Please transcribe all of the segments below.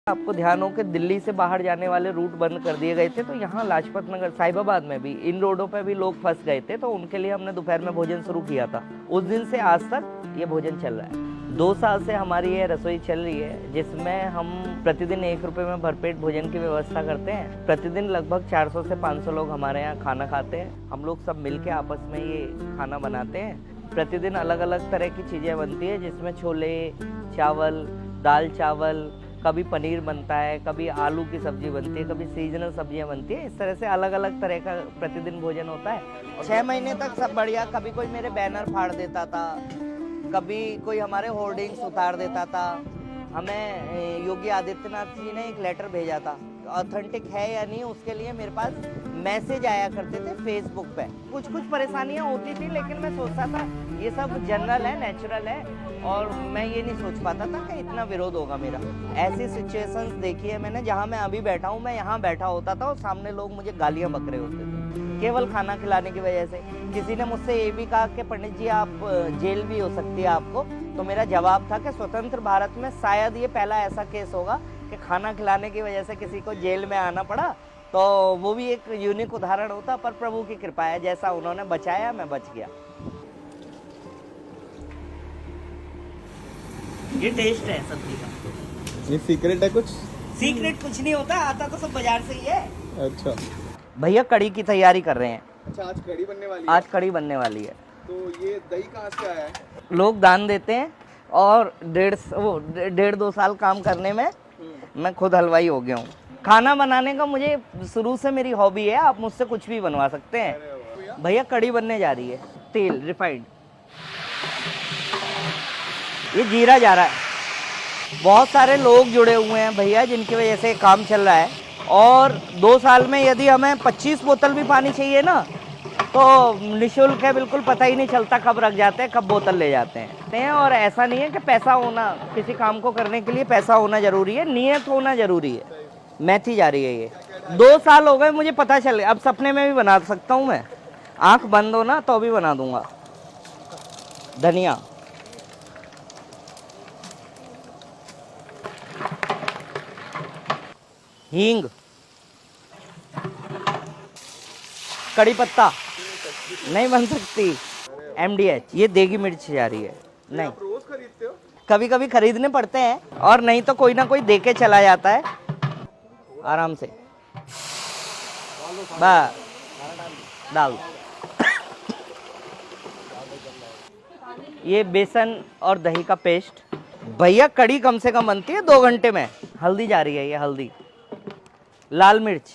आपको ध्यान हो कि दिल्ली से बाहर जाने वाले रूट बंद कर दिए गए थे, तो यहाँ लाजपत नगर साहिबाबाद में भी इन रोडों पे भी लोग फंस गए थे, तो उनके लिए हमने दोपहर में भोजन शुरू किया था। उस दिन से आज तक ये भोजन चल रहा है। 2 साल से हमारी ये रसोई चल रही है, जिसमें हम प्रतिदिन 1 रुपये में भरपेट भोजन की व्यवस्था करते हैं। प्रतिदिन लगभग 400 से 500 लोग हमारे यहाँ खाना खाते हैं। हम लोग सब मिल के आपस में ये खाना बनाते हैं। प्रतिदिन अलग अलग तरह की चीज़ें बनती है, जिसमें छोले, चावल, दाल चावल, कभी पनीर बनता है, कभी आलू की सब्जी बनती है, कभी सीजनल सब्जियां बनती है। इस तरह से अलग अलग तरह का प्रतिदिन भोजन होता है। 6 महीने तक सब बढ़िया। कभी कोई मेरे बैनर फाड़ देता था, कभी कोई हमारे होर्डिंग्स उतार देता था। हमें योगी आदित्यनाथ जी ने एक लेटर भेजा था, ऑथेंटिक है या नहीं उसके लिए मेरे पास मैसेज आया करते थे फेसबुक पे। कुछ परेशानियां होती थी, लेकिन मैं सोचता था ये सब जनरल है, नेचुरल है, और मैं ये नहीं सोच पाता था कि इतना विरोध होगा मेरा। ऐसी सिचुएशंस देखी है मैंने, जहाँ मैं अभी बैठा हूँ, मैं यहाँ बैठा होता था और सामने लोग मुझे गालियाँ बक रहे होते थे केवल खाना खिलाने की वजह से। किसी ने मुझसे ये भी कहा कि पंडित जी आप जेल भी हो सकती है आपको, तो मेरा जवाब था कि स्वतंत्र भारत में शायद ये पहला ऐसा केस होगा कि खाना खिलाने की वजह से किसी को जेल में आना पड़ा, तो वो भी एक यूनिक उदाहरण होता। पर प्रभु की कृपा है, जैसा उन्होंने बचाया मैं बच गया। ये टेस्ट है सब्जी का। ये सीक्रेट है कुछ? सीक्रेट कुछ नहीं होता, आता तो सब बाजार से ही है। अच्छा भैया कड़ी की तैयारी कर रहे हैं। अच्छा, आज कड़ी बनने वाली है? आज कड़ी बनने वाली है। तो ये दही कहाँ से आया है? लोग दान देते हैं, और 1.5-2 साल काम करने में मैं खुद हलवाई हो गया हूँ। खाना बनाने का मुझे शुरू से मेरी हॉबी है। आप मुझसे कुछ भी बनवा सकते हैं। भैया कड़ी बनने जा रही है। तेल रिफाइंड, ये जीरा जा रहा है। बहुत सारे लोग जुड़े हुए हैं भैया, जिनकी वजह से काम चल रहा है। और 2 साल में यदि हमें 25 बोतल भी पानी चाहिए ना, तो निःशुल्क है, बिल्कुल पता ही नहीं चलता कब रख जाते हैं, कब बोतल ले जाते हैं। और ऐसा नहीं है कि पैसा होना, किसी काम को करने के लिए पैसा होना जरूरी है, नियत होना जरूरी है। मेथी जा रही है ये। 2 साल हो गए मुझे पता चले, अब सपने में भी बना सकता हूँ मैं। आंख बंद हो ना तो भी बना दूंगा। धनिया, हींग, कड़ी पत्ता नहीं बन सकती। MDH, ये देगी मिर्च जा रही है। नहीं, आप रोज खरीदते हो? कभी कभी खरीदने पड़ते हैं, और नहीं तो कोई ना कोई दे के चला जाता है आराम से। बस डाल। ये बेसन और दही का पेस्ट। भैया कड़ी कम से कम बनती है 2 घंटे में। हल्दी जा रही है, ये हल्दी, लाल मिर्च,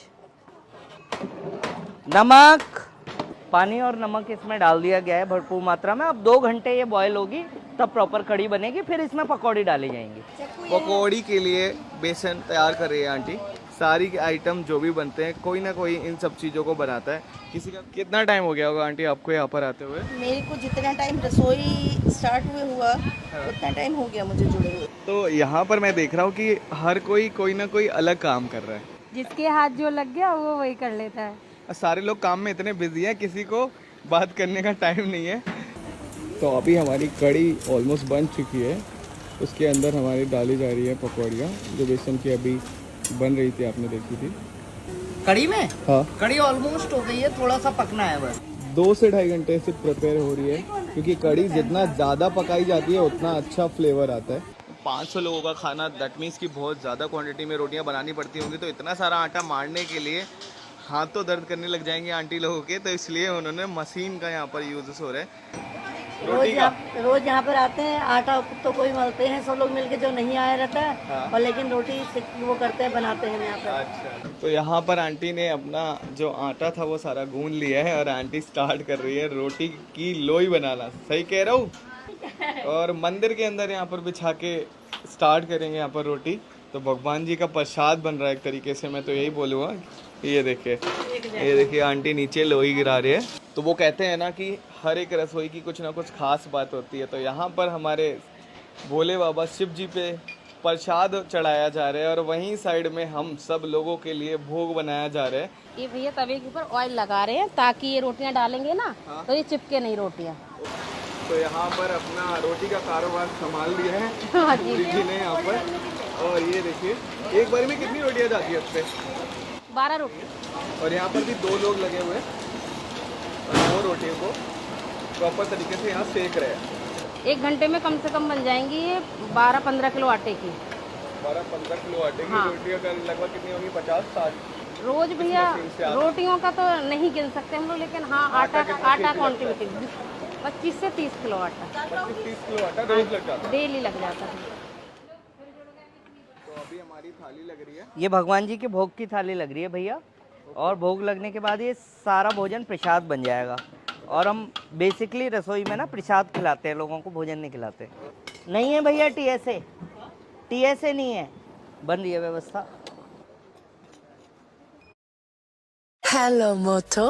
नमक, पानी और नमक इसमें डाल दिया गया है भरपूर मात्रा में। अब 2 घंटे ये बॉयल होगी, तब प्रॉपर कड़ी बनेगी। फिर इसमें पकौड़ी डाली जाएंगी। पकौड़ी के लिए बेसन तैयार कर रही है आंटी। सारी के आइटम जो भी बनते हैं, कोई ना कोई इन सब चीज़ों को बनाता है। किसी का कितना टाइम हो गया होगा आंटी आपको यहाँ पर आते हुए? मेरे को जितना टाइम रसोई स्टार्ट हुए हुआ उतना टाइम हो गया मुझे जुड़े हुए। तो यहाँ पर मैं देख रहा हूँ कि हर कोई ना कोई अलग काम कर रहा है। जिसके हाथ जो लग गया वो वही कर लेता है। सारे लोग काम में इतने बिजी हैं, किसी को बात करने का टाइम नहीं है। तो अभी हमारी कड़ी ऑलमोस्ट बन चुकी है। उसके अंदर हमारी डाली जा रही है पकौड़ियाँ, जो बेसन की अभी बन रही थी, आपने देखी थी। कड़ी में? हाँ, कड़ी ऑलमोस्ट हो गई है, थोड़ा सा पकना है बस। 2 से 2.5 घंटे से प्रिपेयर हो रही है, क्योंकि कड़ी जितना ज़्यादा पकाई जाती है उतना अच्छा फ्लेवर आता है। 500 लोगों का खाना, दैट मीन्स कि बहुत ज़्यादा क्वांटिटी में रोटियां बनानी पड़ती होंगी। तो इतना सारा आटा मारने के लिए हाथ तो दर्द करने लग जाएंगे आंटी लोगों के, तो इसलिए उन्होंने मशीन का यहाँ पर यूज हो रहा है। रोज यहाँ पर आते हैं, आटा तो कोई मलते हैं सब लोग मिलके, जो नहीं आया रहता है। हाँ। और लेकिन रोटी वो करते हैं, बनाते हैं यहाँ पर। अच्छा, तो यहाँ पर आंटी ने अपना जो आटा था वो सारा गूंद लिया है, और आंटी स्टार्ट कर रही है रोटी की लोई बनाना। सही कह रहा हूँ? और मंदिर के अंदर यहाँ पर बिछा के स्टार्ट करेंगे यहाँ पर रोटी। तो भगवान जी का प्रसाद बन रहा है एक तरीके से, मैं तो यही बोलूँगा। ये देखिए आंटी नीचे लोई गिरा रही है। तो वो कहते हैं ना कि हर एक रसोई की कुछ ना कुछ खास बात होती है। तो यहाँ पर हमारे भोले बाबा शिव जी पे प्रसाद चढ़ाया जा रहा है, और वहीं साइड में हम सब लोगों के लिए भोग बनाया जा रहा है। ये भैया तवे के ऊपर ऑयल लगा रहे हैं, ताकि ये रोटियां डालेंगे ना तो ये चिपके नहीं रोटियां। तो यहाँ पर अपना रोटी का कारोबार संभाल लिया है हाँ जी। जी ने यहाँ पर। और ये देखिए एक बार में कितनी रोटियां जाती है उससे? 12 रोटी। और यहाँ पर भी 2 लोग लगे हुए हैं और 2 रोटियों को प्रॉपर तरीके से यहाँ सेक रहे हैं। 1 घंटे में कम से कम बन जाएंगी ये 12-15 किलो आटे की। 12-15 किलो आटे की हाँ। रोटियाँ का लगभग कितनी होगी? 50-60 रोज भैया मशीन से आप- रोटियों का तो नहीं गिन सकते हम लोग, लेकिन हाँ आटा आटा कितना आटा kg क्वान्टिटी 25 से 30 किलो आटा 25-30 किलो आटा रोज लग जाता है। डेली लग जाता है। तो अभी हमारी थाली लग रही है। ये भगवान जी के भोग की थाली लग रही है भैया, और भोग लगने के बाद ये सारा भोजन प्रसाद बन जाएगा। और हम बेसिकली रसोई में ना प्रसाद खिलाते हैं लोगों को, भोजन नहीं खिलाते। नहीं है भैया टीएसए, टीएसए नहीं है, बन रही है व्यवस्था। Hello, Moto.